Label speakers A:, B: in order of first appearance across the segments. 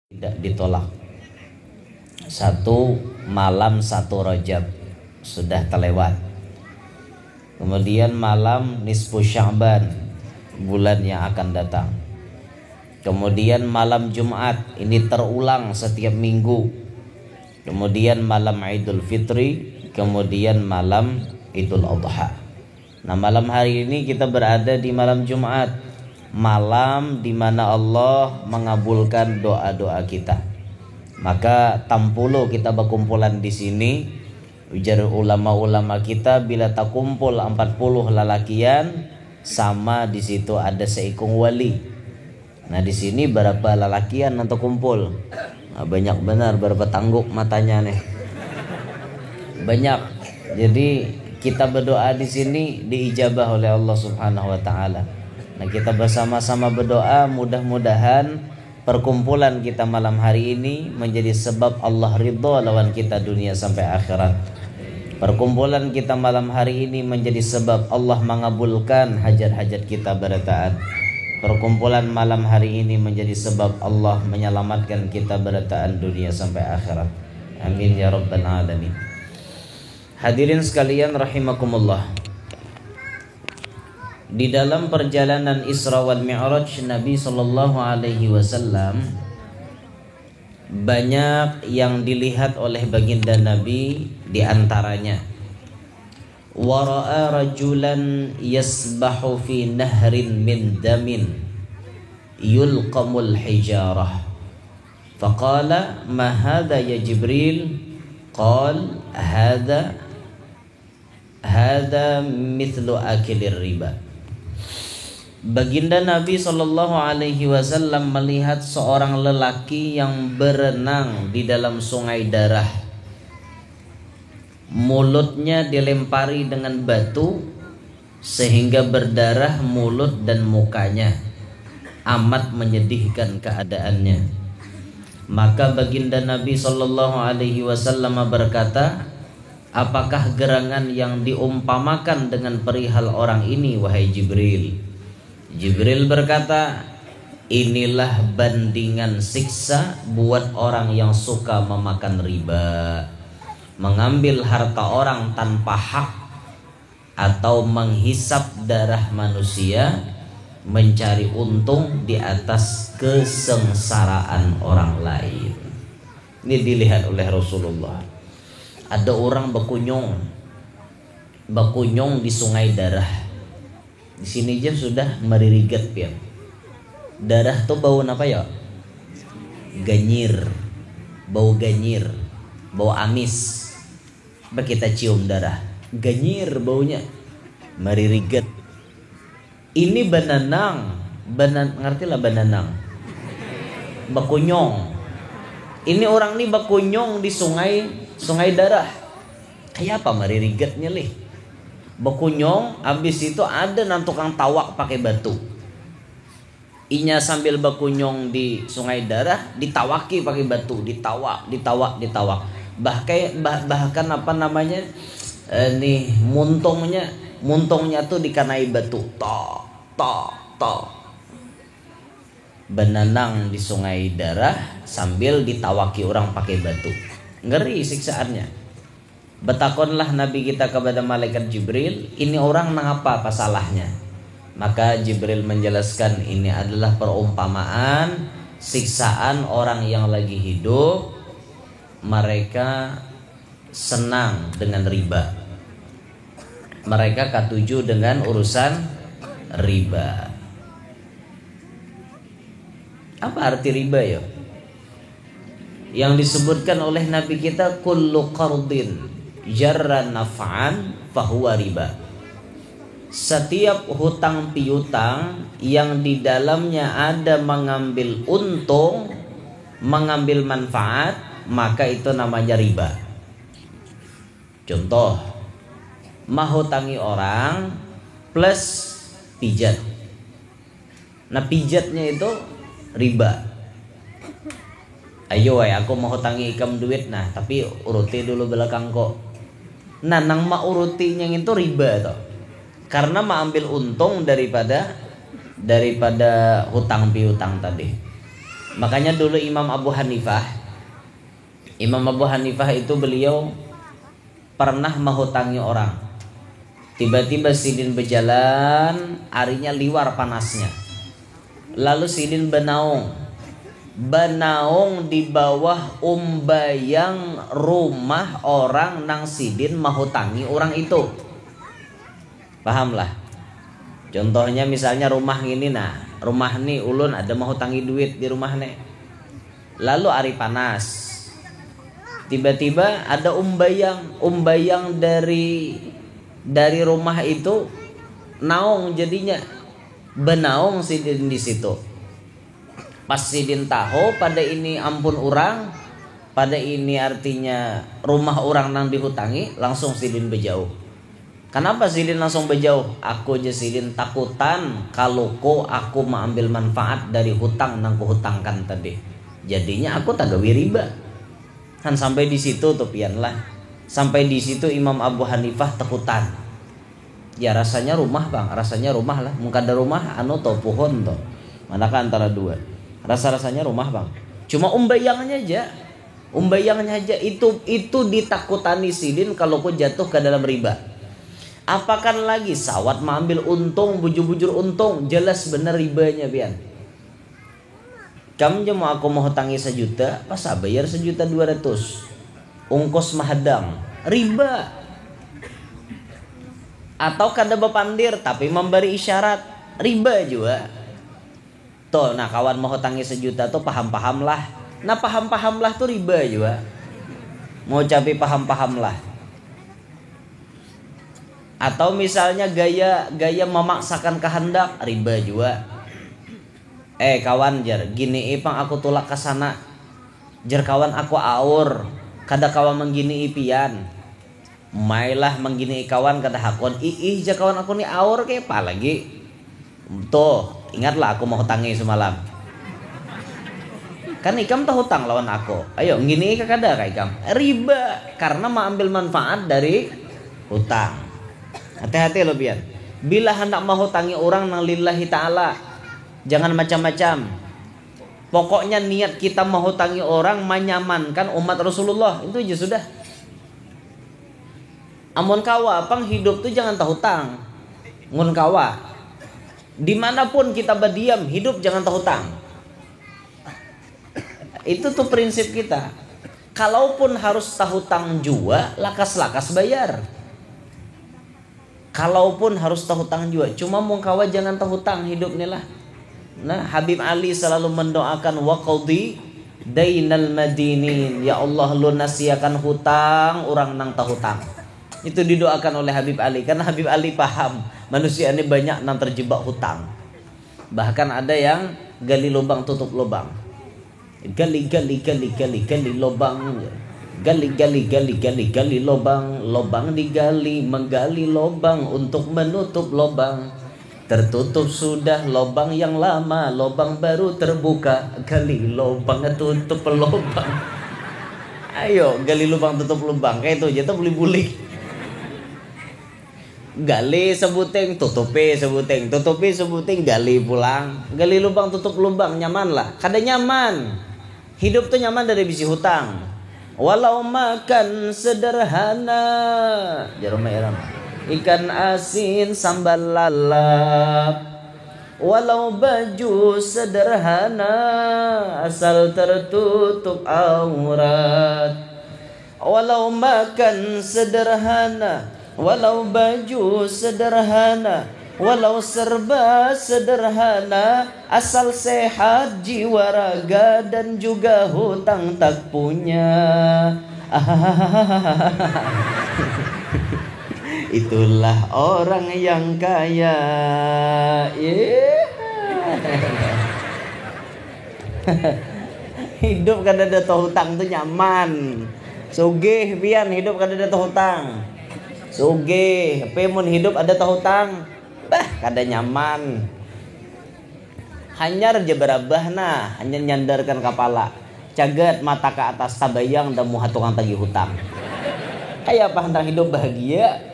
A: tidak ditolak. Satu malam 1 Rajab sudah terlewat. Kemudian malam nisfu Sya'ban, bulan yang akan datang. Kemudian malam Jumat, ini terulang setiap minggu. Kemudian malam Idul Fitri, kemudian malam Idul Adha. Nah, malam hari ini kita berada di malam Jumat, malam di mana Allah mengabulkan doa-doa kita. Maka tampulo kita berkumpulan di sini. Ujar ulama-ulama kita, bila tak kumpul 40 lalakian, sama di situ ada seikung wali. Nah, di sini berapa lalakian untuk kumpul? Nah, banyak benar, berapa tangguk matanya nih. Banyak. Jadi kita berdoa di sini diijabah oleh Allah Subhanahu wa taala. Nah, kita bersama-sama berdoa, mudah-mudahan perkumpulan kita malam hari ini menjadi sebab Allah ridha lawan kita dunia sampai akhirat. Perkumpulan kita malam hari ini menjadi sebab Allah mengabulkan hajat-hajat kita bertaat. Perkumpulan malam hari ini menjadi sebab Allah menyelamatkan kita bertaat dunia sampai akhirat. Amin ya rabbal alamin. Hadirin sekalian rahimakumullah. Di dalam perjalanan Isra wal Mi'raj Nabi sallallahu alaihi wasallam, banyak yang dilihat oleh baginda Nabi, di antaranya wa ra'a rajulan yasbahu fi nahrin min damin yulqamul hijarah faqala ma hadha ya Jibril qala hadha mithlu akilir riba. Baginda Nabi sallallahu alaihi wasallam melihat seorang lelaki yang berenang di dalam sungai darah. Mulutnya dilempari dengan batu sehingga berdarah mulut dan mukanya. Amat menyedihkan keadaannya. Maka baginda Nabi sallallahu alaihi wasallam berkata, "Apakah gerangan yang diumpamakan dengan perihal orang ini, wahai Jibril?" Jibril berkata, "Inilah bandingan siksa buat orang yang suka memakan riba, mengambil harta orang tanpa hak, atau menghisap darah manusia, mencari untung di atas kesengsaraan orang lain." Ini dilihat oleh Rasulullah. Ada orang berkunjung di sungai darah. Di sini aja sudah meririget ya. Darah tuh bau apa ya? Ganyir. Bau ganyir. Bau amis. Coba kita cium darah. Ganyir baunya. Meririget. Ini bananang. Ngerti lah bananang? Bakunyong. Ini orang nih bakunyong di sungai darah. Kayak apa meririgetnya lih? Bakunyong, habis itu ada tukang tawak pakai batu. Inya sambil bakunyong di sungai darah, ditawaki pakai batu, ditawak. Bahkan apa namanya? Muntungnya tuh dikanai batu. Tok. Benanang di sungai darah sambil ditawaki orang pakai batu. Ngeri siksaannya. Betakonlah Nabi kita kepada malaikat Jibril, ini orang apa salahnya? Maka Jibril menjelaskan, ini adalah perumpamaan siksaan orang yang lagi hidup, mereka senang dengan riba. Mereka katuju dengan urusan riba. Apa arti riba ya? Yang disebutkan oleh Nabi kita, kullu qardin jarra naf'an fahuwa riba. Setiap hutang piutang yang di dalamnya ada mengambil untung, mengambil manfaat, maka itu namanya riba. Contoh, menghutangi orang plus pijat. Nah, pijatnya itu riba. Ayo aku mau hutangi ikam duit, nah tapi uruti dulu belakang kok. Nah, nang urutinya itu riba toh. Karena ambil untung daripada hutang piutang tadi. Makanya dulu Imam Abu Hanifah itu beliau pernah menghutangi orang. Tiba-tiba sidin berjalan, arinya liwar panasnya. Lalu sidin benaung di bawah umbayang rumah orang nang sidin menghutangi orang itu. Paham lah. Contohnya misalnya rumah ini, rumah nih ulun ada menghutangi duit di rumah nih. Lalu ari panas. Tiba-tiba ada umbayang dari rumah itu naung jadinya. Benaung sidin di situ. Pas sidin tahu pada ini ampun orang, pada ini artinya rumah orang nang dihutangi, langsung sidin berjauh. Kenapa sidin langsung berjauh? Aku aja sidin takutan kalau aku mengambil manfaat dari hutang nang kuhutangkan tadi. Jadinya aku tak gawe riba. Kan sampai di situ tuh pian lah. Sampai di situ Imam Abu Hanifah takutan. Ya rasanya rumah bang, rasanya rumah lah. Mungkin ada rumah anu to pohon to. Manakah antara dua? Rasanya rumah bang. Cuma umbayangnya aja itu ditakutani sidin kalau ku jatuh ke dalam riba. Apakan lagi sawat mengambil untung, bujur-bujur untung, jelas bener ribanya pian. Kamu mau aku mau hutangi 1 juta, pas bayar 1.200.000. Ongkos mahadang, riba. Atau kada bepandir tapi memberi isyarat, riba juga. Tuh, kawan mau hutangi 1 juta tuh paham-paham lah. Paham-paham lah tuh riba juga. Mau capai paham-paham lah. Atau misalnya gaya memaksakan kehendak, riba juga. Kawan jar, gini ipang aku tulak ke sana. Jar kawan aku aur, kada kawan menggini ipian. Mailah menggini kawan kada hakon. Jar kawan aku ni aur ke apa lagi? Tuh, ingatlah aku mau hutangi semalam. Kan ikam tahu hutang lawan aku. Ayo, gini kada ka ikam. Riba karena mengambil manfaat dari hutang. Hati-hati lo pian. Bila hendak menghutangi orang nang lillahi ta'ala, jangan macam-macam. Pokoknya niat kita menghutangi orang menyamankan umat Rasulullah, itu aja sudah. Amun kawa pang hidup tuh jangan tahu hutang. Ngun kawa. Dimanapun kita berdiam, hidup jangan tahu hutang. Itu tuh prinsip kita. Kalaupun harus tahu hutang jua, lakas-lakas bayar. Kalaupun harus tahu hutang jua, cuma mau kawa jangan tahu hutang hidup nih lah. Habib Ali selalu mendoakan waqdi dainal madinin, ya Allah lunasiakan hutang orang nang tahu hutang. Itu didoakan oleh Habib Ali karena Habib Ali paham manusia ini banyak nang terjebak hutang. Bahkan ada yang gali lubang tutup lubang. Gali lubang. Gali lubang digali, menggali lubang untuk menutup lubang. Tertutup sudah lubang yang lama, lubang baru terbuka. Gali lubang, tutup lubang. Ayo gali lubang, tutup lubang. Kayak itu aja tuh buli-buli. Gali sebuting, tutupi sebuting, gali pulang. Gali lubang, tutup lubang, nyaman lah. Kada nyaman. Hidup tuh nyaman dari bisi hutang. Walau makan sederhana, jarum merah. Ikan asin sambal lalap. Walau baju sederhana, asal tertutup aurat. Walau makan sederhana, walau baju sederhana, walau serba sederhana, asal sehat jiwa raga dan juga hutang tak punya. Itulah orang yang kaya. Hidup kada ada hutang tuh nyaman. Sugih pian hidup kada ada hutang. Sugih, pemun hidup ada hutang. Kada nyaman. Hanyar je berabah hanya nyandarkan kepala. Cagat mata ke atas tabayang dan muhat tukang tagih hutang. Kayak apa hendak hidup bahagia?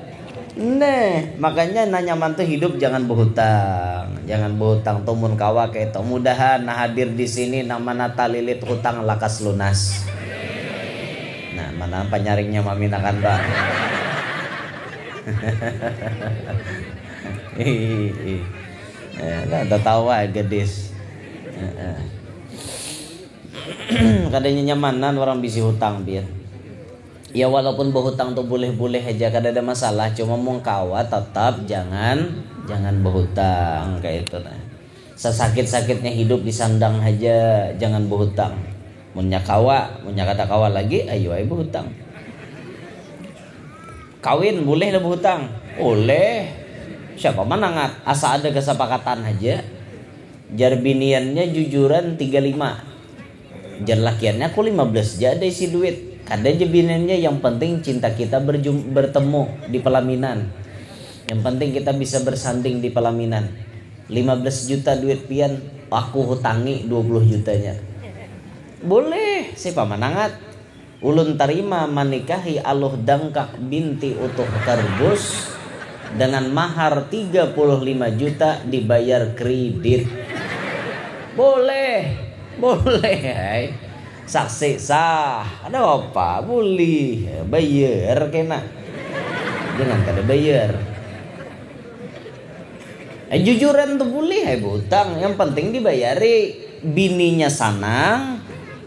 A: Nah, makanya nanya mantu hidup jangan berhutang. Jangan berhutang tumun kawa kayak itu. Mudahan hadir di sini nama nata lilit hutang lakas lunas. Nah, mana penyaringnya mami nakan bang. Ada tawa gadis. Kadanya nyamanan orang bisi hutang biar. Ya walaupun berhutang tuh boleh-boleh aja, kada ada masalah. Cuma mau kawa tetap jangan berhutang kayak itu nah. Sesakit-sakitnya hidup disandang aja, jangan berhutang. Munya kada kawa lagi, ayo berhutang. Kawin boleh lah berhutang, boleh. Siapa manangat, asa ada kesepakatan aja. Jar biniannya jujuran 35, jar lakiannya aku 15 jadi isi duit. Kada jebinannya, yang penting cinta kita bertemu di pelaminan. Yang penting kita bisa bersanding di pelaminan. 15 juta duit pian, aku hutangi 20 jutanya. Boleh, siapa manangat. Ulun tarima manikahi aluh dangkak binti utuh karbus dengan mahar 35 juta dibayar kredit. Boleh. Saksi sah, ada apa? Boleh bayar kena, jangan kada bayar. Jujuran tuh boleh hutang, yang penting dibayari. Bininya sanang,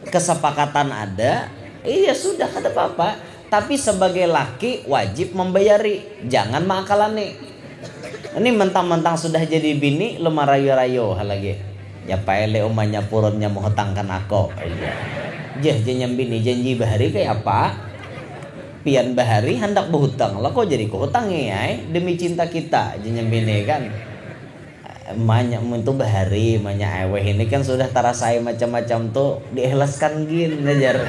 A: kesepakatan ada, iya sudah kada apa-apa. Tapi sebagai laki wajib membayari, jangan makalane. Ini mentang-mentang sudah jadi bini lu marayo-rayo lagi. Ya paele umanya purunnya mau hutangkan aku. Jangan bini janji bahari kayak apa? Pian bahari hendak berhutang. Lah kok jadi kehutang ya? Demi cinta kita jangan bini kan. Banyak untuk bahari, banyak eweh ini kan sudah terasai macam-macam tuh diikhlaskan gin ngajar.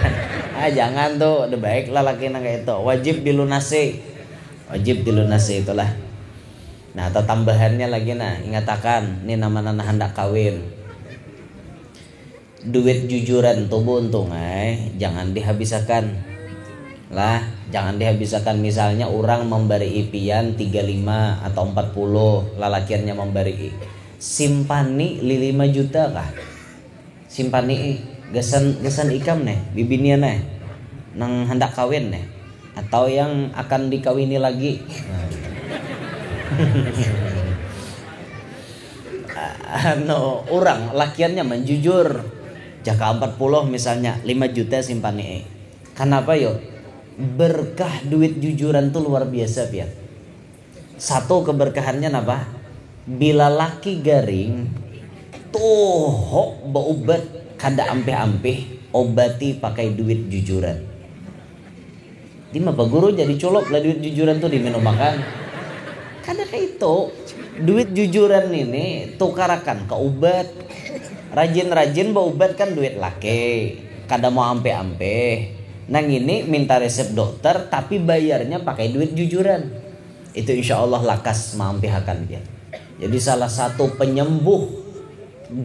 A: Jangan tuh, udah baik lah laki kayak itu. Wajib dilunasi itulah. Nah, atau tambahannya lagi ingatakan, ini nama-nama hendak kawin. Duit jujuran tuh buntung jangan dihabiskan lah, jangan dihabiskan. Misalnya orang memberi ipian 35 atau 40, lalakiannya memberi simpani 5 juta kah, simpani gesan ikam bibinian nang hendak kawin atau yang akan dikawini lagi. Orang lakiannya menjujur jaka 40 misalnya 5 juta simpani. Kenapa yo? Berkah duit jujuran tuh luar biasa pian. Satu keberkahannya apa? Bila laki garing tuh beobat kada ampe-ampe, obati pakai duit jujuran. Di mah guru jadi colok lah duit jujuran tuh diminum makan. Kada kayak itu. Duit jujuran ini tukarakan ke obat. Rajin-rajin beobat kan duit laki, kada mau ampe-ampe. Nang ini minta resep dokter tapi bayarnya pakai duit jujuran. Itu insya Allah lakas mampihakan dia. Jadi salah satu penyembuh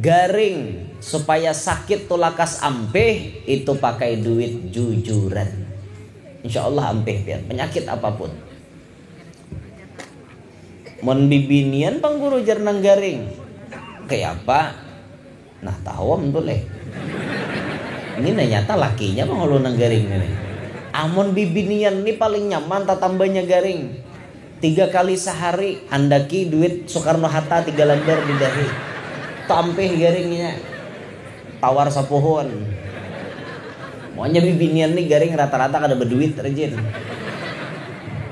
A: garing supaya sakit tuh lakas ampe itu pakai duit jujuran. Insya Allah ampe pian penyakit apapun. Mon bibinian pangguru jarnang garing. Kayak apa? Nah tahu boleh. Ini nyata lakinya bang lu nang garing ini. Amon bibinian ini paling nyaman tambahnya garing. 3 kali sehari andaki duit Soekarno Hatta 3 lembar di dahi. Tampeh garingnya. Tawar sapohon. Maunya bibinian nih garing rata-rata kada berduit rajin.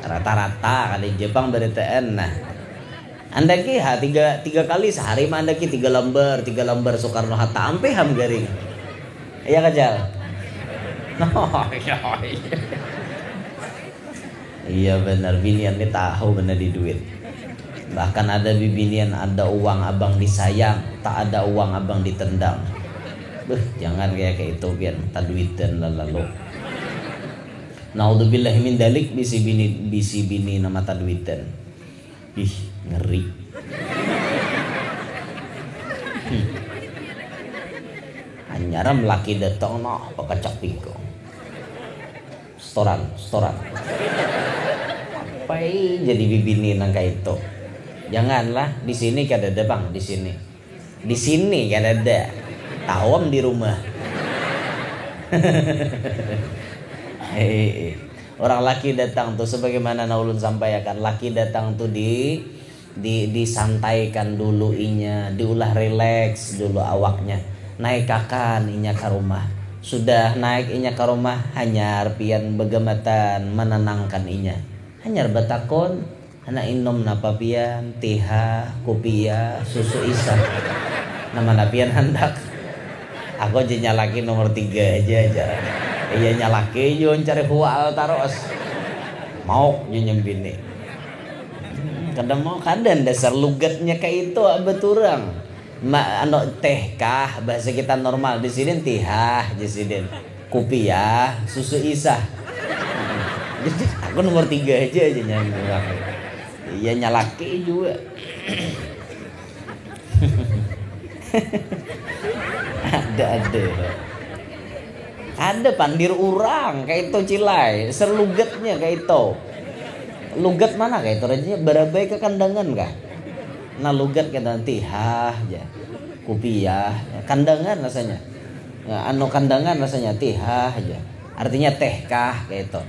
A: Rata-rata kada Jepang beritaan nah. Andaki tiga kali sehari mah andaki 3 lembar Soekarno Hatta ampe ham garing. Iya kajal. Iya benar, binian ini tahu benar di duit. Bahkan ada bibinian ada uang abang disayang, tak ada uang abang ditendang. Jangan kayak itu biar tak duitan lalu. Naudzubillah min dalik bisi bini nama tak duitan. Ih ngeri. Anyaram laki datang pakai cak pingko. Storan. sampai jadi bibini nang kaito. Janganlah di sini kada ada bang, di sini. Di sini kada ada. Tawam di rumah. Orang laki datang tuh sebagaimana naulun sampaikan, laki datang tuh disantaikan dulu inya, diulah rileks dulu awaknya. Naik kakan inya ke rumah. Sudah naik inya ke rumah, hanyar pian begematan menenangkan inya. Hanyar batakon, anak inom napa pian, tiha, kupia, susu isa. Nama napian hendak. Aku aja nyalaki nomor 3 aja. Iya nyalaki yo cari hual taros. Mau yo nyembini. Kadang mau kadang dasar lugatnya kayak itu beturang. Anu teh kah bahasa kita normal di sini tihah di sini. Kupia, susu isa. Jadi aku nomor 3 aja nyalaki. Iya nyalaki juga. Ada pandir urang kayak itu cilai serlugetnya kayak itu lugat mana kayak itu rajanya barabai ke kandangan kah nah lugat kayak nanti ya kupiah kandangan rasanya nah, anu kandangan rasanya tihah aja artinya teh kah kayak itu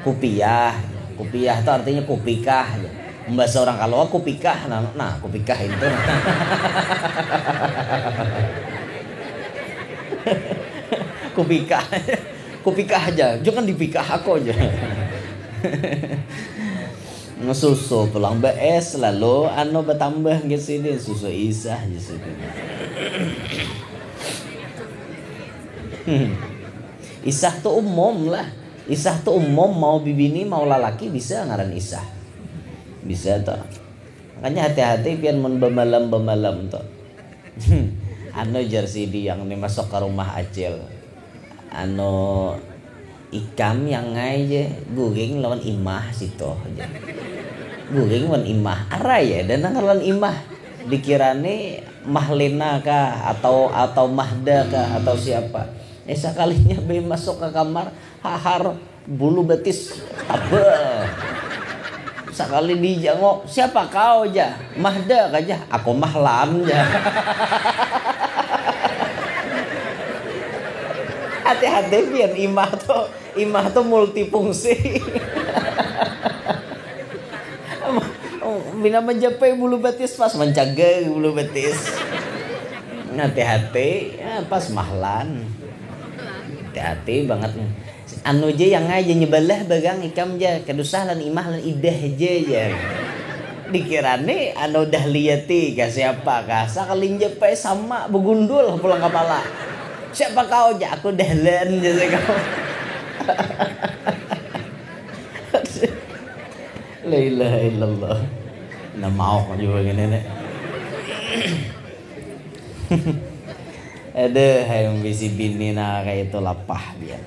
A: kupiah itu artinya kupikah aja membahasa orang kalau kupikah nah kupikah itu kupikah aja jangan dipikah aku aja ngesusu pulang BS lalu anu bertambah gitu susu isah gitu isah tuh umum lah isah tuh umum mau bibini mau lalaki bisa ngaran isah bisa tuh makanya hati-hati pian mun bemalam tuh anu jersey di yang nih masuk ke rumah acil anu ikam yang aja guging lawan imah situ aja guging lawan imah aray ya dan lawan imah dikirane mahlina kah atau mahda kah atau siapa sekalinya be masuk ke kamar hahar bulu betis apa sekali dijangok siapa kau aja mahda aja aku mahlan aja hati-hati pian imah tuh multifungsi bina menjapai bulu betis pas menjaga bulu betis hati-hati ya, pas mahlan hati-hati banget anu je yang aja nyebelah bagang ikam je kedusah lan imah lan idah aja ya dikirane anu dahliyati ka siapa ka sakalin japai sama begundul pulang kepala siapa kau aja aku dahlan jasa kau la ilaha illallah nah mau juga gini nih ada yang bisi bini nah kayak itu lapah dia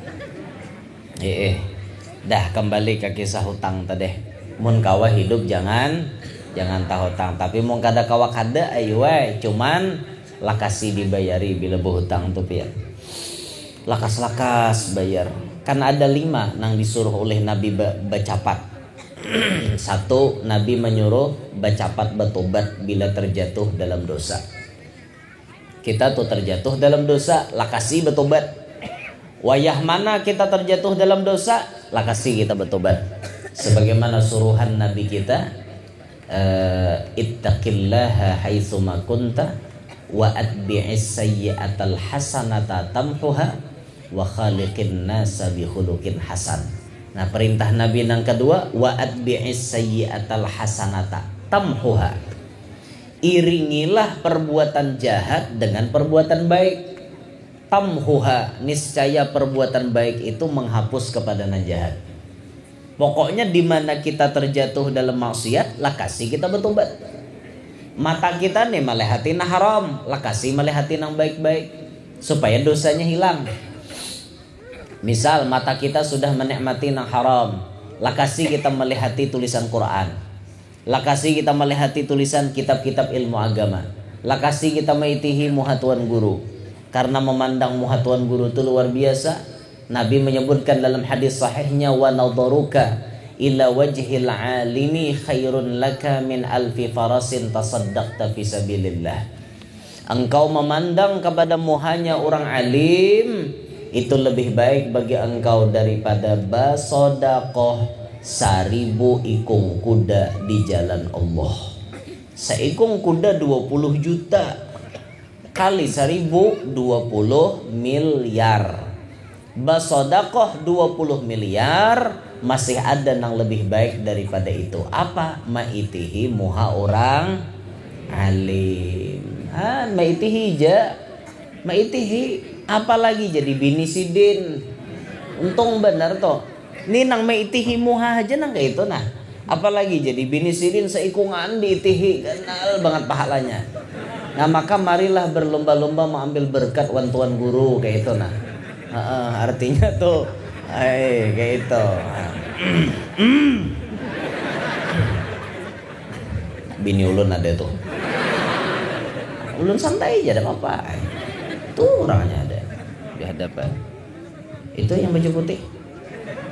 A: dah kembali ke kisah hutang tadi mun kawa hidup jangan tahu hutang tapi mun kada kawa kada ayo cuman lakasi dibayari bila berhutang tuh pian lakas bayar kan ada 5 nang disuruh oleh Nabi bacapat 1 Nabi menyuruh bacapat bertobat bila terjatuh dalam dosa kita tuh terjatuh dalam dosa lakasi bertobat wayah mana kita terjatuh dalam dosa lakasi kita bertobat sebagaimana suruhan Nabi kita ittaqillaha haitsuma kunta wa atbi'is sayyi'atal hasanata tamhuha wa khaliqin nasa bi khuluqin hasan. Nah, perintah Nabi yang kedua wa atbi'is sayyi'atal hasanata tamhuha. Iringilah perbuatan jahat dengan perbuatan baik. Tamhuha, niscaya perbuatan baik itu menghapus kepada yang jahat. Pokoknya di mana kita terjatuh dalam maksiat, lah kasih kita bertobat. Mata kita nih melihatin haram, lah kasih melihatin yang baik-baik supaya dosanya hilang. Misal mata kita sudah menikmati yang haram, lah kasih kita melihati tulisan Quran, lah kasih kita melihati tulisan kitab-kitab ilmu agama, lah kasih kita mengitihi muhatuan guru. Karena memandang muhatuan guru itu luar biasa. Nabi menyebutkan dalam hadis sahihnya wa nadharuka ila wajhil alimi khairun laka min alfi farasin tasaddaqta fi sabilillah. Engkau memandang kepada muhanya orang alim itu lebih baik bagi engkau daripada basodaqoh 1000 ikung kuda di jalan Allah. Seikung kuda 20 juta kali 1000 20 miliar. Basodaqoh 20 miliar, masih ada yang lebih baik daripada itu. Apa? Ma'itihi muha orang alim. Ma'itihi ja. Ma'itihi apalagi jadi bini sidin. Untung benar toh. Ini nang ma'itihi muha aja nang kayak itu nah. Apalagi jadi bini sidin seikungan diitihi, kenal banget pahalanya. Nah maka marilah berlomba-lomba mengambil berkat wan tuan guru kayak itu nah. Artinya tuh kayak itu. Bini ulun ada tuh. Ulun santai aja, ada apa-apa. Tuh orangnya ada di hadapan. Itu yang baju putih,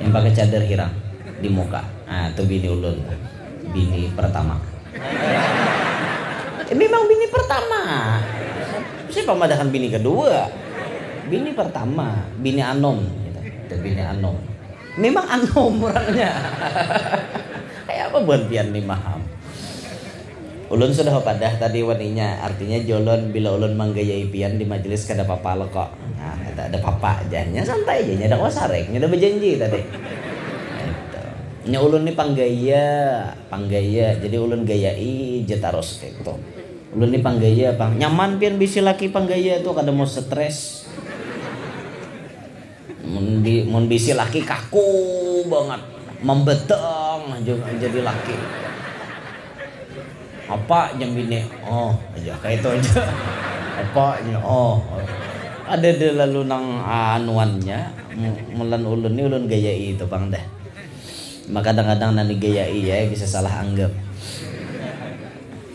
A: yang pakai cadar hirang di muka. Nah, itu bini ulun, bini pertama. Memang bini pertama. Siapa madahan bini kedua? Bini pertama, bini anom, gitu. Itu bini anom. Memang anom orangnya. Kayak apa buat pian nih maham. Ulun sudah padah tadi waninya, artinya jolon bila ulun manggayai pian di majelis kada apa-apa lo kok. Nah, ada apa aja, nya santai aja, nya ada wasarek, nya ada berjanji tadi. Gitu. Nya ulun nih panggaya, jadi ulun gayai jetaros kayak gitu. Ulun nih panggaya, nyaman pian bisi laki panggaya tuh kada mau stres. Mun bisi laki kaku banget, membeteng jadi laki. Apa jam bini? Oh, aja kayak itu aja. Apa ada de lalu nang anuannya melan ulun ni ulun gayai itu dah. Maka kadang-kadang nani gayai ya bisa salah anggap.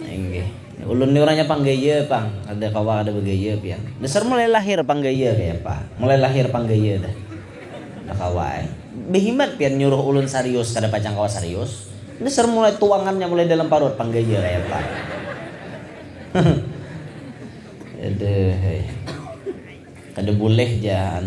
A: Nggih. Ulun ni orangnya panggaya, Ada kawa ada begaya pian. Dasar mulai lahir panggaya kayak apa? Mulai lahir panggaya dah. Ada kawa. Behimat pian nyuruh ulun serius kada pacang kawa serius. Dasar mulai tuangannya mulai dalam parut panggaya kayak apa? Kada boleh ja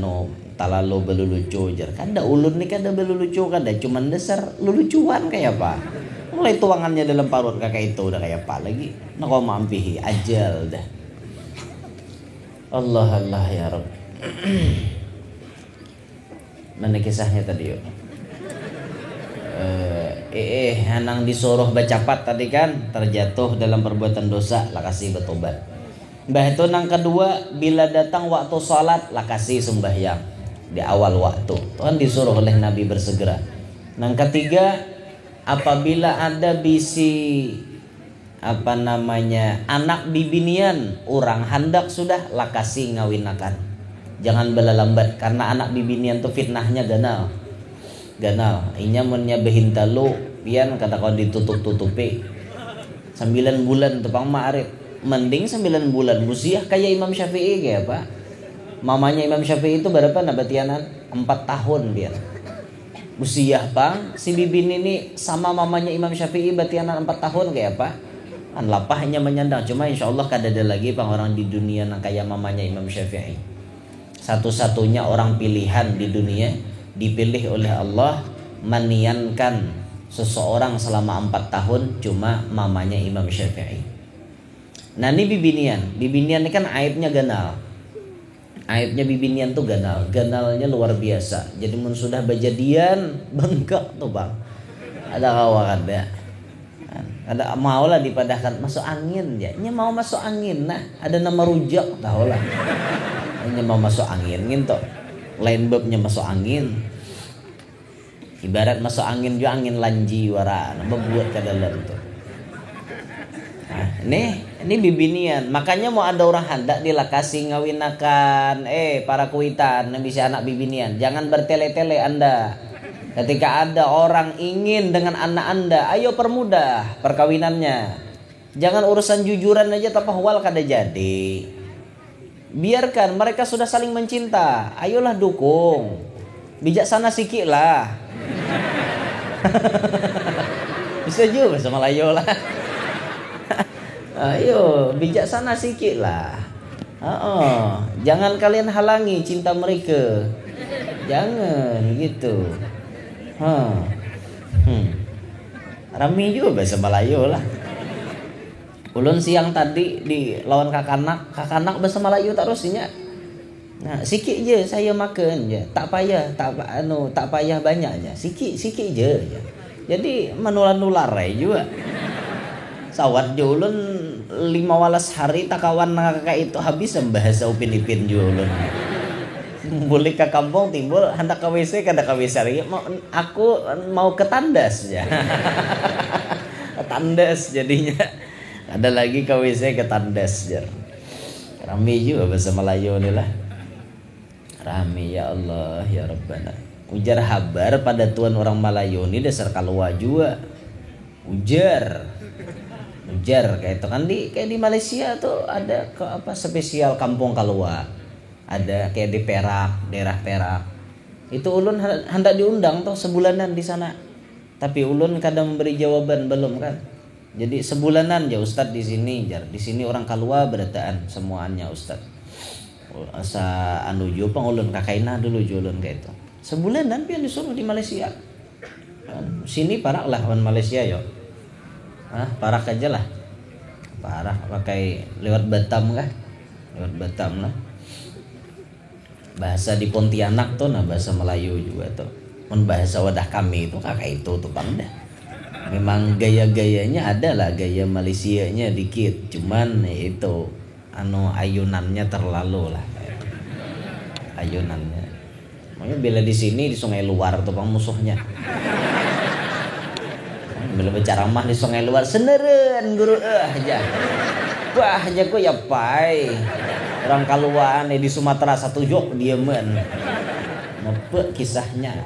A: talalo belulucu jar. Kada ulun ni kada belulucu kada cuman dasar lulucuan kayak apa? Mulai tuangannya dalam parut kakak itu udah kayak apa lagi? Nako mampihi ajal dah. Allah ya Rabb. Mana kisahnya tadi yuk? Hanang disuruh bacapat tadi kan terjatuh dalam perbuatan dosa lah kasih bertobat. Mbah itu nang kedua bila datang waktu salat lah kasih sembahyang di awal waktu. Tuhan disuruh oleh Nabi bersegera. Nang ketiga apabila ada bisi anak bibinian orang hendak sudah lah kasih ngawinakan. Jangan belalambat karena anak bibinian tuh fitnahnya ganal. Inya munnya behintalu pian kata kau ditutup-tutupi 9 bulan tepang ma'arif. Mending 9 bulan musiah kayak Imam Syafi'i kayak apa? Mamanya Imam Syafi'i itu berapa nabatianan? 4 tahun biar. Musiah si bibin ini sama mamanya Imam Syafi'i batianan 4 tahun kayak apa? Kan lapahnya menyandang. Cuma insyaallah kada ada lagi orang di dunia yang kayak mamanya Imam Syafi'i. Satu-satunya orang pilihan di dunia dipilih oleh Allah maniankan seseorang selama 4 tahun cuma mamanya Imam Syafi'i. Nah ini bibinian ini kan aibnya ganal. Aibnya bibinian tuh ganalnya luar biasa. Jadi mun sudah bejadian bengkak tuh bang. Ada kawan ada maulah dipadahkan masuk angin ya. Nya mau masuk angin nah ada nama rujak tahu lah. Nya mau masuk angin gitu. Lain babnya masuk angin. Ibarat masuk angin juga angin lanji wara membuat ke dalam tuh. Nah, ini bibinian. Makanya mau ada orang hendak dilakasi ngawinakan para kuitan yang bisa anak bibinian. Jangan bertele-tele Anda. Ketika ada orang ingin dengan anak Anda, ayo permudah perkawinannya. Jangan urusan jujuran aja tapi hawal kada jadi. Biarkan mereka sudah saling mencinta. Ayolah dukung. Bijaksana sikit lah. Bisa juga bahasa Melayu lah. Ayo bijaksana sikit lah. Jangan kalian halangi cinta mereka. Jangan gitu. Rami juga bahasa Melayu lah. Ulun siang tadi di lawan kakanak bahasa Melayu tak rosinya. Nah, sikit je saya makan je. Tak payah banyaknya. Sikit je. Jadi menular juga. Sawat je ulun 5 walas hari tak kawan kakak itu habis bahasa Upin-Ipin je ulun. Boleh ke kampung timbul hendak ke WC kada ke WC lagi. Aku mau ke tandas ya. Tandas jadinya. Ada lagi ke WC ke tandas jar. Rame juga bahasa Melayu ni lah. Rame ya Allah ya Rabbana. Ujar habar pada tuan orang Melayu ni dasar kalua juga. Ujar kayak itu kan kayak di Malaysia tuh ada spesial kampung kalua. Ada kayak di Perak, daerah Perak. Itu ulun hendak diundang tuh sebulanan di sana. Tapi ulun kadang memberi jawaban belum kan. Jadi sebulanan ya Ustadz di sini jar. Di sini orang kalua berataan semuanya Ustadz. Asa anuju pangulun kakaina dulu julun kayak itu. Sebulanan pian disuruh di Malaysia. Sini parak lah orang Malaysia yo. Parak aja lah. Parak pakai lewat Batam kah? Lewat Batam lah. Bahasa di Pontianak tuh bahasa Melayu juga tuh. Bahasa wadah kami itu kakak itu tuh bang dah. Memang gaya-gayanya ada lah, gaya Malaysianya dikit, cuman itu ayunannya terlalu lah, ayunannya. Makanya bila di sini di Sungai Luar tuh bang musuhnya. Bila berceramah di Sungai Luar seneren guru aja. Wah aja kok ya pai. Orang kaluan di Sumatera satu jok diemen. Ngepek kisahnya.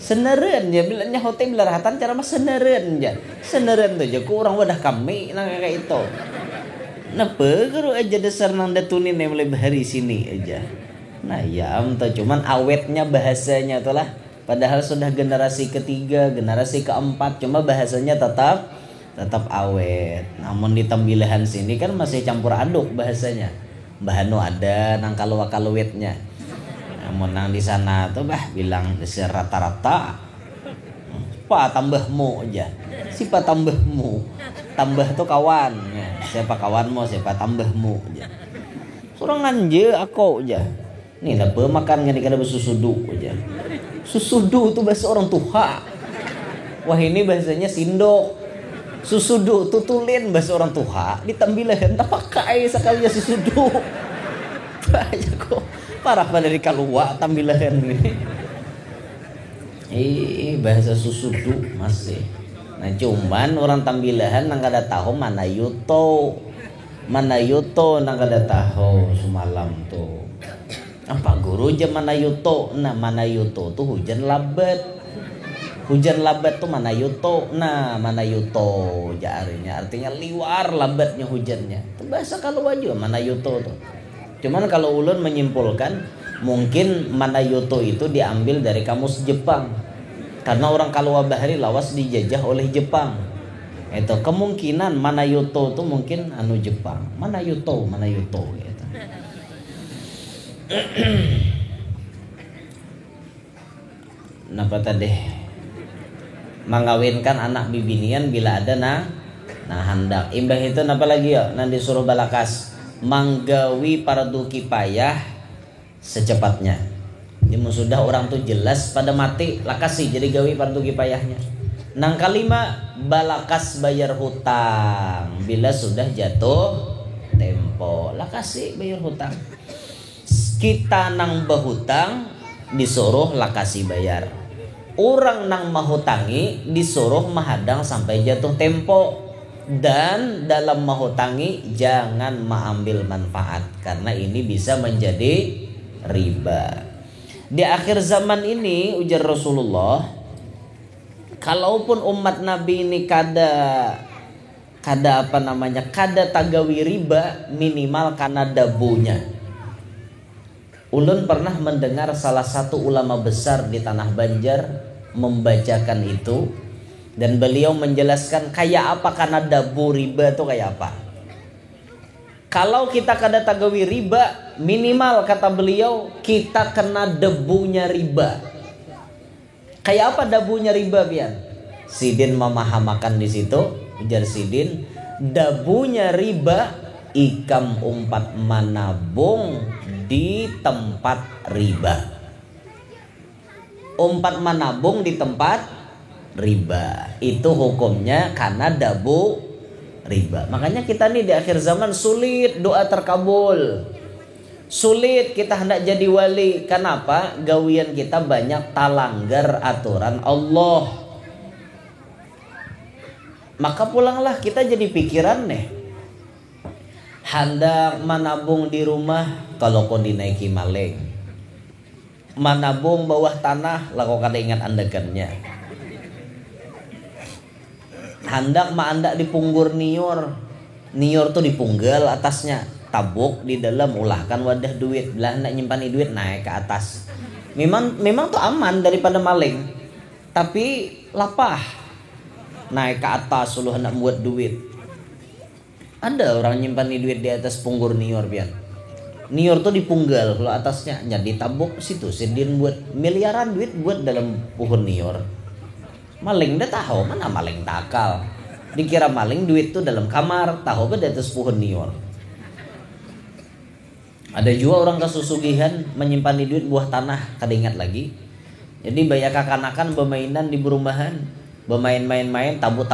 A: Seneren ya bilangnya hotel belaratan cara mah seneren ya. Seneren tuh je ku orang wadah kami nang kayak itu. Napa guru aja dasar nang datunin yang mulai bahari sini aja. Nah ya tuh cuman awetnya bahasanya tuh lah. Padahal sudah generasi ketiga, generasi keempat cuma bahasanya tetap awet. Namun di tambilahan sini kan masih campur aduk bahasanya. Bahanu ada nang kaluwetnya. Namun nang di sana tuh bilang rata-rata tambahmu aja. Siapa tambahmu? Tambah tuh kawan. Siapa kawanmu? Siapa tambahmu aja. Sorangan je aku aja. Nih apa makan ngene kada bersusudu aja. Susudu tuh bahasa orang tua. Wah ini bahasanya sindok. Susudu tutulin bahasa orang tua. Ditambilahan tak pakai sekali susudu. Banyak kok. Parah pada dari kalua tambilahan ini. Bahasa susudu masih. Nah cuman orang tambilahan nang kada tahu mana yuto nang kada tahu semalam tuh. Apa guru aja mana yuto? Nah mana yuto tuh hujan labat. Hujan labat tuh mana yuto? Nah mana yuto artinya liwar labatnya hujannya. Itu bahasa kalua juga mana yuto tuh. Cuman kalau ulun menyimpulkan mungkin Manayoto itu diambil dari kamus Jepang. Karena orang kalua bahari lawas dijajah oleh Jepang. Itu kemungkinan Manayoto itu mungkin Jepang. Manayoto gitu. Napa tadi? Mengawinkan anak bibinian bila ada hendak. Imbah itu napa lagi ya? Nanti disuruh balakas. Manggawi fardu kifayah secepatnya. Jadi sudah orang tuh jelas pada mati lakasi jadi gawi fardu kifayahnya. Nang kalima balakas bayar hutang bila sudah jatuh tempo lakasi bayar hutang. Kita nang bahutang disuruh lakasi bayar. Orang nang mahutangi disuruh mahadang sampai jatuh tempo. Dan dalam mahutangi jangan mengambil manfaat karena ini bisa menjadi riba. Di akhir zaman ini ujar Rasulullah, kalaupun umat Nabi ini kada tagawi riba minimal karena dabunya. Ulun pernah mendengar salah satu ulama besar di tanah Banjar membacakan itu, dan beliau menjelaskan kayak apa karena dabu riba itu kayak apa. Kalau kita kada tagawi riba, minimal kata beliau kita kena debunya riba. Kayak apa debunya riba pian? Sidin memahamakan di situ, ujar Sidin, debunya riba ikam umpat manabung di tempat riba. Umpat manabung di tempat riba itu hukumnya karena dabu riba. Makanya kita nih di akhir zaman sulit doa terkabul, sulit kita hendak jadi wali. Kenapa? Gawian kita banyak talanggar aturan Allah. Maka pulanglah kita jadi pikiran nih, hendak menabung di rumah kalau kau dinaiki maling, menabung bawah tanah lah kau kada ingat andakannya, hendak maandak di punggur nior tuh dipunggal atasnya, tabuk di dalam, ulahkan wadah duit, belah hendak nyimpan duit naik ke atas. Memang tuh aman daripada maling, tapi lapah naik ke atas suluh hendak buat duit. Ada orang nyimpan duit di atas punggur nior pian. Nior tuh dipunggal kalau atasnya, jadi tabuk situ sidin buat miliaran duit buat dalam pohon nior. Maling dah tahu mana maling takal. Dikira maling duit tuh dalam kamar, tahu apa di atas pohon nior. Ada juga orang kesusugihan menyimpan duit buah tanah, kada ingat lagi. Jadi banyak kekanakan bermainan di perumahan, bermain-main tabuk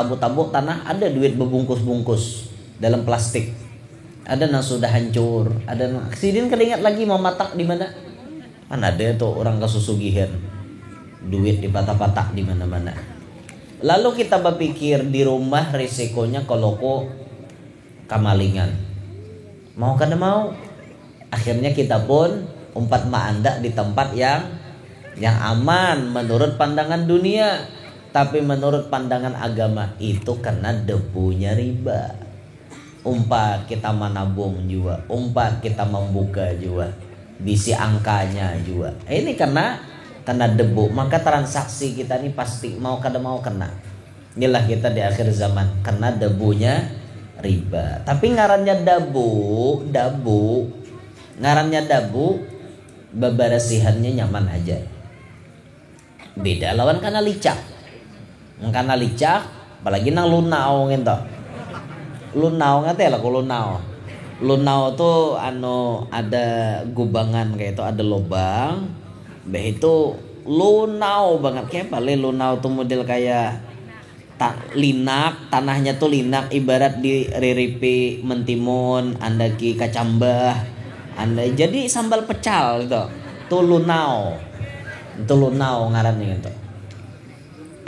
A: tanah, ada duit berbungkus-bungkus dalam plastik. Ada yang sudah hancur, ada yang sidin kada ingat lagi mau matak di mana. Mana ada tuh orang kesusugihan. Duit dipatah-patah di mana-mana. Lalu kita berpikir di rumah risikonya kalau kok kamalingan. Mau kada mau. Akhirnya kita pun umpat maandak di tempat yang aman menurut pandangan dunia, tapi menurut pandangan agama itu kena debunya riba. Umpat kita menabung juga, umpat kita membuka juga, bisi angkanya juga. Ini kena debu, maka transaksi kita ini pasti mau kada mau kena. Inilah kita di akhir zaman kena debunya riba. Tapi ngarannya dabu, ngarannya dabu, beberasihannya nyaman aja. Beda lawan kana licak. Karena licak, apalagi nang lunau gitu. Lunau ngate lah kalau lunau. Lunau tuh ada gubangan kayak itu, ada lubang. Itu lunau banget, kayak paling lunau tuh model kayak linak, tanahnya tuh linak, ibarat di riripi mentimun, andaki kacambah, anda jadi sambal pecal gitu. Tuh lunau. Itu lunau ngarannya gitu.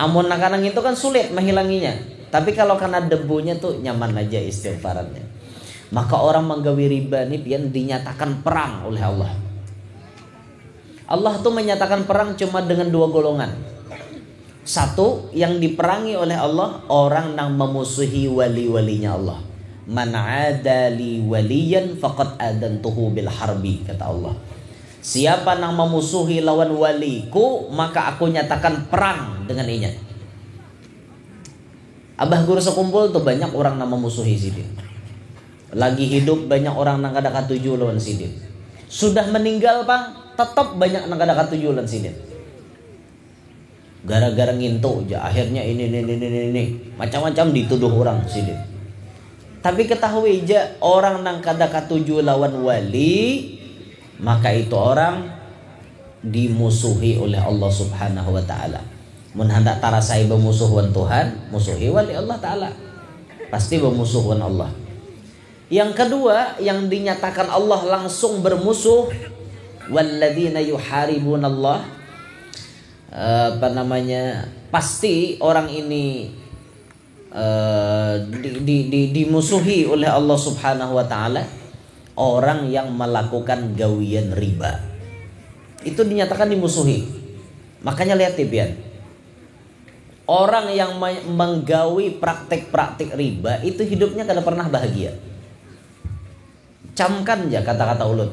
A: Amun nakanang itu kan sulit menghilanginya, tapi kalau kena debunya tuh nyaman aja istighfarannya. Maka orang menggawi riba ini pian dinyatakan perang oleh Allah. Allah tuh menyatakan perang cuma dengan dua golongan. Satu, yang diperangi oleh Allah orang yang memusuhi wali-walinya Allah. Man adali waliyan faqad adantuhu bil harbi, kata Allah. Siapa yang memusuhi lawan waliku, maka aku nyatakan perang dengan inya. Abah guru sekumpul tuh banyak orang yang memusuhi sidin. Lagi hidup banyak orang yang kada katuju lawan sidin. Sudah meninggal bang, tetap banyak yang kada katuju lawan sidin. Gara-gara ngintu aja, akhirnya ini macam-macam dituduh orang sidin. Tapi ketahui aja orang yang kada katuju lawan wali, maka itu orang dimusuhi oleh Allah Subhanahu wa taala. Mun hendak tarasai bermusuhan Tuhan, musuhi wali Allah taala. Pasti bermusuhan Allah. Yang kedua, yang dinyatakan Allah langsung bermusuh, walladzina yuharibunallah, pasti orang ini dimusuhi oleh Allah Subhanahu wa taala, orang yang melakukan gawian riba. Itu dinyatakan dimusuhi. Makanya lihat tipian, orang yang menggawi praktik-praktik riba itu hidupnya kada pernah bahagia. Camkan ya kata-kata ulun.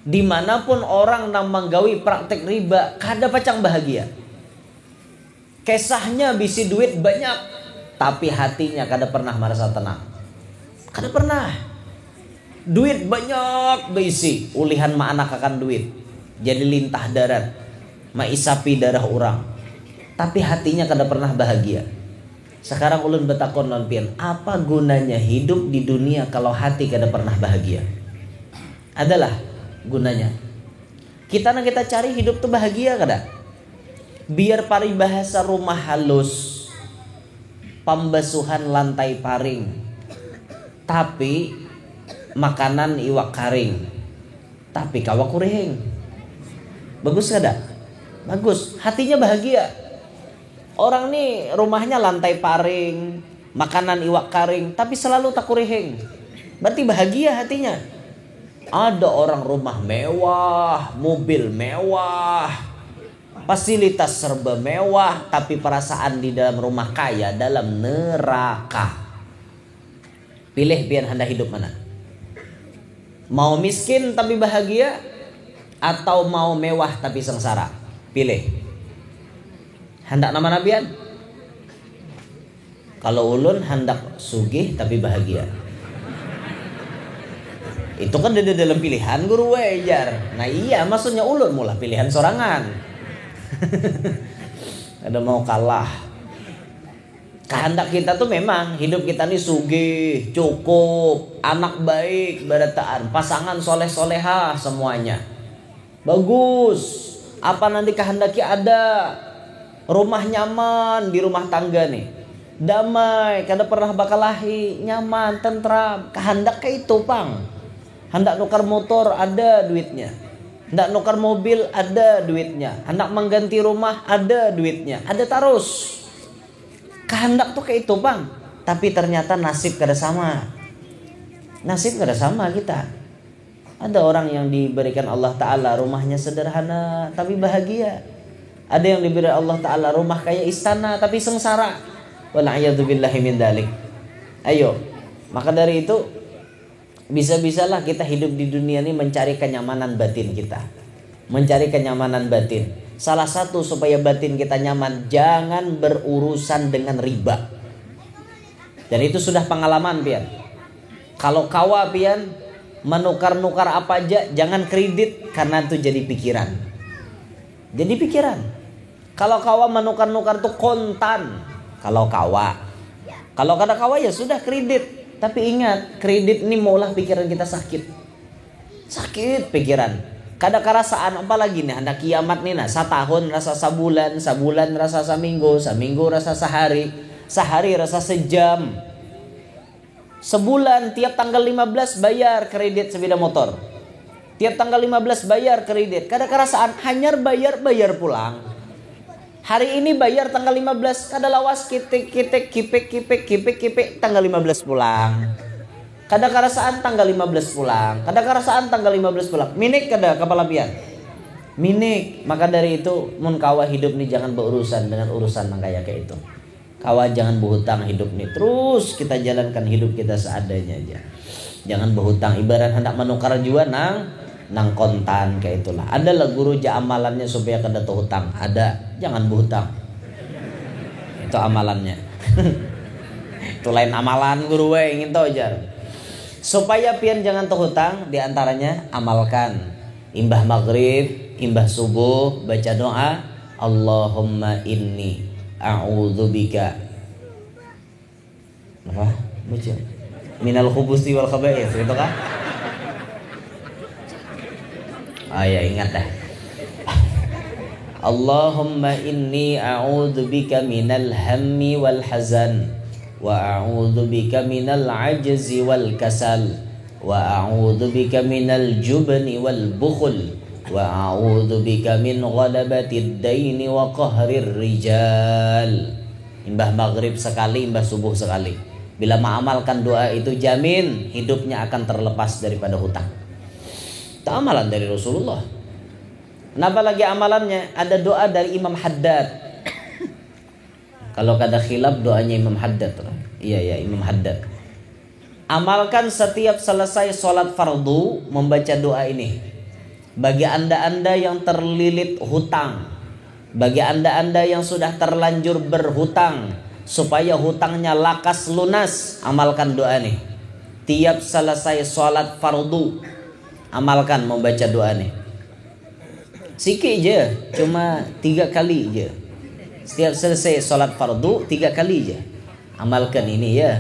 A: Dimanapun orang nang menggawi praktek riba, kada pacang bahagia. Kesahnya bisi duit banyak, tapi hatinya kada pernah merasa tenang. Kada pernah. Duit banyak bisi, ulihan ma anak akan duit. Jadi lintah darat, ma isapi darah orang. Tapi hatinya kada pernah bahagia. Sekarang ulun betakon non pian, apa gunanya hidup di dunia kalau hati kada pernah bahagia? Adalah gunanya. Kita cari hidup tuh bahagia kada? Biar paribahasa rumah halus, pembasuhan lantai paring, tapi makanan iwak karing, tapi kawa kureheng. Bagus kada? Bagus. Hatinya bahagia. Orang nih rumahnya lantai paring, makanan iwak karing, tapi selalu tak kureheng. Berarti bahagia hatinya. Ada orang rumah mewah, mobil mewah, fasilitas serba mewah, tapi perasaan di dalam rumah kaya dalam neraka. Pilih biar Anda hidup mana? Mau miskin tapi bahagia, atau mau mewah tapi sengsara? Pilih. Hendak nama nabian? Kalau ulun hendak sugih tapi bahagia. Itu kan ada dalam pilihan guru wejar. Nah iya, maksudnya ulun mula pilihan sorangan. Ada mau kalah. Kehendak kita tuh memang hidup kita nih sugih, cukup, anak baik, berataan, pasangan soleh-soleha semuanya. Bagus. Apa nanti kehendaki ada. Rumah nyaman di rumah tangga nih. Damai, kada pernah bakalahi, nyaman, tentram. Kehendak kayak itu, Pang. Hendak nukar motor ada duitnya. Hendak nukar mobil ada duitnya. Hendak mengganti rumah ada duitnya. Ada terus. Kehendak tuh kayak itu, Bang. Tapi ternyata nasib kada sama. Nasib kada sama kita. Ada orang yang diberikan Allah Ta'ala rumahnya sederhana tapi bahagia. Ada yang diberi Allah Ta'ala rumah kayak istana tapi sengsara. Wala'iyadzubillahi min dalik. Ayo. Maka dari itu bisa-bisalah kita hidup di dunia ini mencari kenyamanan batin kita. Mencari kenyamanan batin. Salah satu supaya batin kita nyaman, jangan berurusan dengan riba. Dan itu sudah pengalaman pian. Kalau kawa pian menukar-nukar apa aja, jangan kredit karena itu jadi pikiran. Jadi pikiran. Kalau kawa menukar-nukar tuh kontan. Kalau kawa. Kalau kada kawa ya sudah kredit. Tapi ingat, kredit ini maulah pikiran kita sakit. Sakit pikiran. Kada kerasaan apalagi nih hendak kiamat nih nah, setahun rasa sebulan, sebulan rasa seminggu, seminggu rasa sehari, sehari rasa sejam. Sebulan tiap tanggal 15 bayar kredit sepeda motor. Tiap tanggal 15 bayar kredit. Kada kerasaan hanyar bayar pulang. Hari ini bayar tanggal 15, kada lawas kipik tanggal 15 pulang. Kada kerasaan tanggal 15 pulang. Kada kerasaan tanggal 15 pulang. Minik kada kepala pian. Minik. Maka dari itu mun kawa hidup nih jangan berurusan dengan urusan nang kayak itu. Kawa jangan berhutang hidup nih. Terus kita jalankan hidup kita seadanya aja. Jangan berhutang. Ibarat hendak menukar jua nang kontan kayak itulah. Adalah guru ja amalannya supaya kada tuh hutang. Ada, jangan berhutang. Itu amalannya. Itu lain amalan guru we ingin tahu aja. Supaya pian jangan tuh hutang, diantaranya amalkan. Imbah maghrib, imbah subuh baca doa, Allahumma inni a'udzubika. Apa? Baca. Minal khubuthi wal khaba'ith, gitu kan? Ya ingat dah. Allahumma inni a'udzubika minal hammi wal hazan wa a'udzubika minal ajzi wal kasal wa a'udzubika minal jubni wal bukhul wa a'udzubika min ghalabatid daini wa qahrir rijal. Imbah maghrib sekali, imbah subuh sekali. Bila mengamalkan doa itu jamin hidupnya akan terlepas daripada hutang. Itu amalan dari Rasulullah. Kenapa lagi amalannya? Ada doa dari Imam Haddad. Kalau kada khilaf doanya Imam Haddad. Iya Imam Haddad. Amalkan setiap selesai sholat fardu membaca doa ini. Bagi anda-anda yang terlilit hutang, bagi anda-anda yang sudah terlanjur berhutang, supaya hutangnya lakas lunas, amalkan doa nih. Tiap selesai sholat fardu, amalkan membaca doa nih. Sikit je, cuma 3 kali je. Setiap selesai sholat fardu 3 kali je. Amalkan ini ya.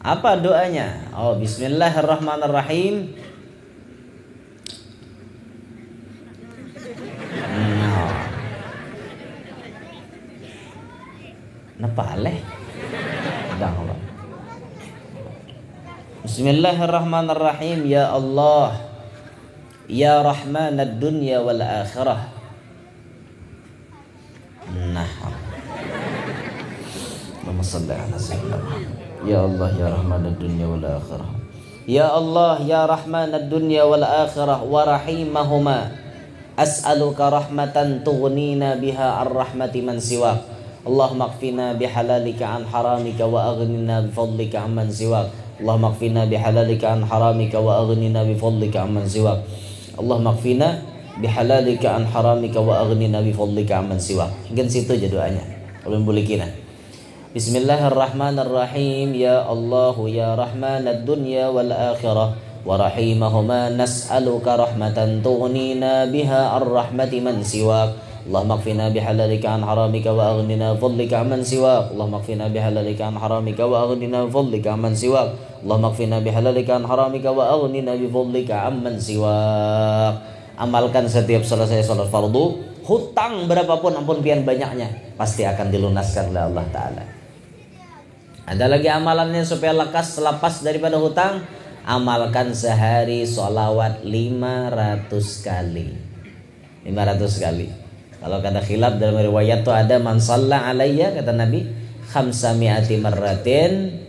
A: Apa doanya? Oh, Bismillahirrahmanirrahim. Napa leh? Dang Allah. Bismillahirrahmanirrahim. Ya Allah, ya Rahman ad-dunya wal akhirah. Nah, Allahumma shalli ala sayyidina Muhammad. Ya Allah, ya Rahman ad-dunya wal akhirah. Ya Allah, ya Rahman ad-dunya wal akhirah wa rahimahuma. As'aluka rahmatan tughnina biha ar-rahmati man siwak. Allahumma qfina bihalalika an haramika wa aghnina bifadlika amman siwak. Allahumma qfina bihalalika an haramika wa aghnina bifadlika amman siwak. Allahumma qfina bihalalika an haramika wa aghnina bifadlika amman siwak. Hingga situ aja doanya. Ulun boleh kira. Bismillahirrahmanirrahim. Ya Allah, ya Rahman ad-dunya wal akhirah wa rahimahuma, nas'aluka rahmatan tughnina biha ar-rahmati man siwak. Allahumma qfina bihalalika an haramika wa aghnina bifadlika amman siwak. Allahumma qfina bihalalika an haramika wa aghnina bifadlika amman siwak. Allahumma qfina bihalalika an haramika wa aghnina bifadlika amman siwak. Amalkan setiap selesai salat fardu. Hutang berapapun, ampun pian banyaknya, pasti akan dilunaskan oleh Allah Ta'ala. Ada lagi amalannya supaya lepas daripada hutang. Amalkan sehari sholawat 500 kali. 500 kali. Kalau kata khilaf dalam riwayat tuh ada man shalla alayya, kata Nabi, 500 marratin.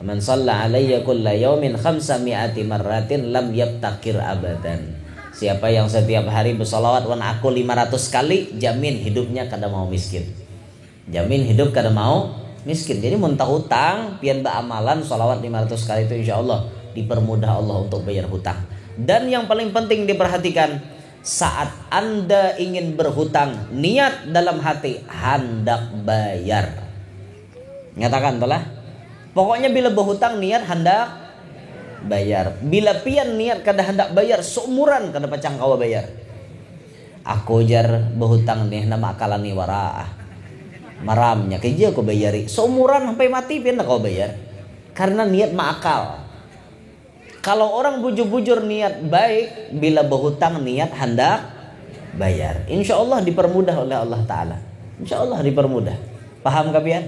A: Man shalla alayya kulla yaumin 500 marratin lam yabtakir abadan. Siapa yang setiap hari bersolawat wan aku 500 kali, jamin hidupnya kada mau miskin. Jamin hidup kada mau miskin. Jadi muntah hutang, pian amalan solawat 500 kali itu insya Allah dipermudah Allah untuk bayar hutang. Dan yang paling penting diperhatikan, saat Anda ingin berhutang, niat dalam hati hendak bayar. Nyatakan telah. Pokoknya bila berhutang niat hendak bayar. Bila pian niat kada hendak bayar, seumuran kada pacang kawa bayar. Aku jar berhutang nih nama akalani waraah. Maramnya kerja aku bayari. Seumuran sampai mati pian kau bayar. Karena niat makal. Kalau orang bujur-bujur niat baik, bila berhutang niat hendak bayar, insya Allah dipermudah oleh Allah Ta'ala. Insya Allah dipermudah. Paham kapian?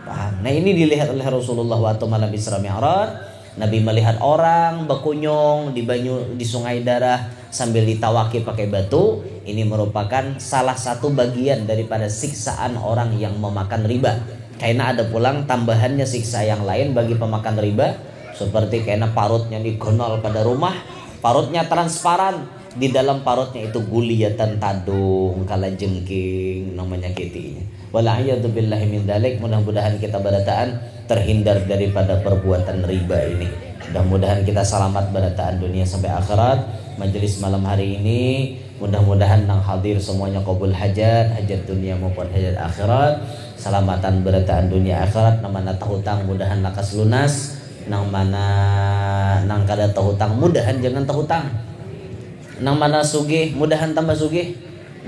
A: Paham. Nah ini dilihat oleh Rasulullah waktu malam Isra Mi'raj. Nabi melihat orang berkunjung di sungai darah sambil ditawaki pakai batu. Ini merupakan salah satu bagian daripada siksaan orang yang memakan riba. Karena ada pulang tambahannya siksa yang lain bagi pemakan riba. Seperti karena parutnya digonol pada rumah, parutnya transparan, di dalam parutnya itu guliyatan tadung, kalajengking, namanya kitinya. Wala'iyatubillahi min dalik. Mudah-mudahan kita barataan terhindar daripada perbuatan riba ini. Mudah-mudahan kita selamat barataan dunia sampai akhirat. Majelis malam hari ini mudah-mudahan nang hadir semuanya qabul hajat dunia maupun hajat akhirat. Selamatan barataan dunia akhirat. Namana hutang mudahan lakas lunas. Nang mana nang kada hutang mudahan jangan hutang. Nang mana sugih mudahan tambah sugih.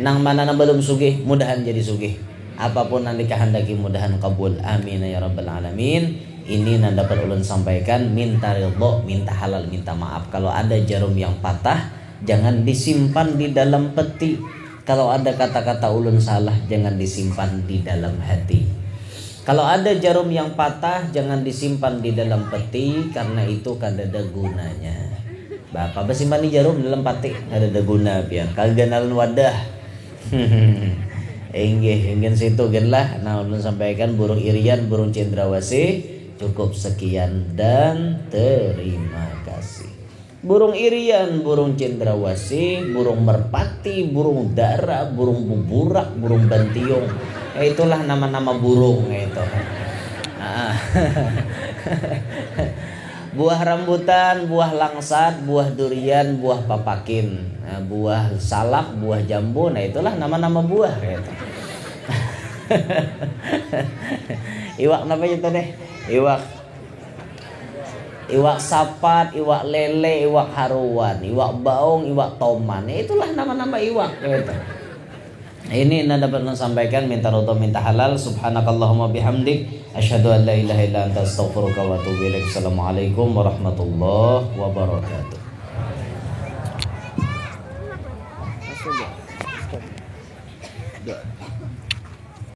A: Nang mana nang belum sugih mudahan jadi sugih. Apapun yang dikehendaki mudahan kabul. Amin ya rabbal alamin. Ini yang dapat ulun sampaikan. Minta ridho, minta halal, minta maaf. Kalau ada jarum yang patah, jangan disimpan di dalam peti. Kalau ada kata-kata ulun salah, jangan disimpan di dalam hati. Kalau ada jarum yang patah, jangan disimpan di dalam peti, karena itu kada ada gunanya. Bapak bersimpan di jarum dalam peti, kada ada guna pian. Kaganalan wadah. Enggih situ genlah. Nah, ulun sampaikan burung irian, burung cendrawasih. Cukup sekian dan terima kasih. Burung irian, burung cendrawasih, burung merpati, burung dara, burung buburak, burung bantiung. Itulah nama-nama burung itu. Buah rambutan, buah langsat, buah durian, buah papakin, nah, buah salak, buah jambu. Nah itulah nama-nama buah gitu. Iwak namanya itu deh. Iwak sapat, iwak lele, iwak haruan, iwak baung, iwak toman. Itulah nama-nama iwak gitu. Ini Anda dapat sampaikan, minta roto minta halal. Subhanakallahumma bihamdik asyhadu an la ilaha illa anta astaghfiruka wa atubu ilaik. Assalamualaikum warahmatullahi wabarakatuh. Sudah.